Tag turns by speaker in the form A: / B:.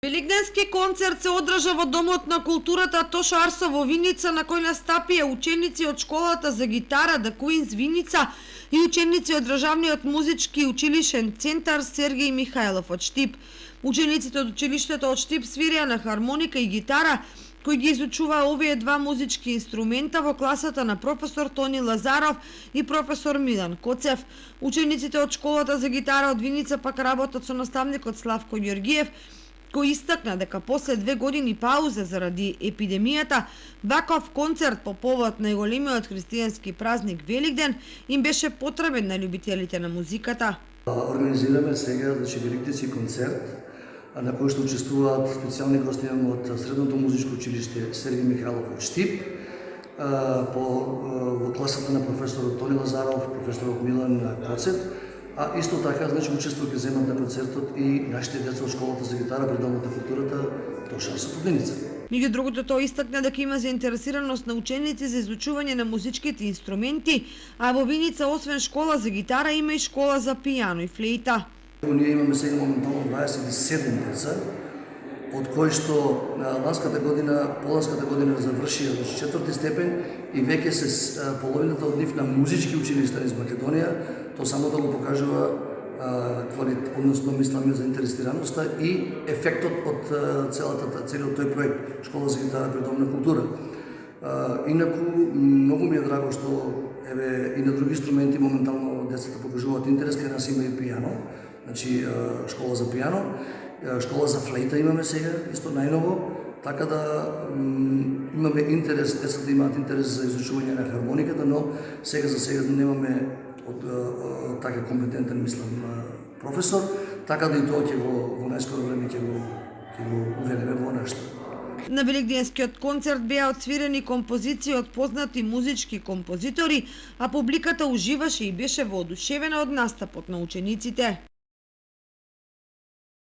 A: Великденски концерт се одржа во Домот на културата Тоша Арсо во Виница, на кој настапија ученици од школата за гитара The Queens Виница и ученици од Државниот музички училишен центар Сергеј Михајлов од Штип. Учениците од училиштето од Штип свирија на хармоника и гитара, кои ги изучуваа овие два музички инструмента во класата на професор Тони Лазаров и професор Милан Коцев. Учениците од школата за гитара од Виница пак работат со наставникот Славко Ѓоргиев, кој истакна дека после 2 години пауза заради епидемијата, ваков концерт по повод најголемиот христијански празник Великден им беше потребен на љубителите на музиката.
B: Организираме сега великденски концерт на кој што учествуваат специјални гости од Средното музичко училиште Сергеј Михајлов од Штип, во класата на професорот Тони Лазаров, професорот Милан Коцев, а исто така учество ќе земат на концертот и нашите деца од школата за гитара при Домот на културата Тоша Арсо во Виница.
A: Меѓу другото, тој истакна дека има заинтересираност на ученици за изучување на музичките инструменти, а во Виница освен школа за гитара има и школа за пијано и флейта.
B: Ние имаме сега моментално 27 деца, од кои што ланската година завршија во 4-ти степен и веќе се половината од нив на музички училишта из Македонија. Тоа само да го покажува односно мисламе за заинтересираноста и ефектот од целиот тој проект Школа за гитара при Дом на култура. Инаку многу ми е драго што еве и на други инструменти моментално децата покажуваат интерес, кај нас има и пијано, значи школа за пијано, школа за флейта имаме сега, исто најново, така да имаме интерес, децата имаат интерес за изучување на хармониката, но сега за сега немаме така компетентен, мислам, професор, така да и тоа ќе во најскоро време ќе го уведеме во нешто.
A: На великденскиот концерт беа отсвирени композиции од познати музички композитори, а публиката уживаше и беше воодушевена од настапот на учениците.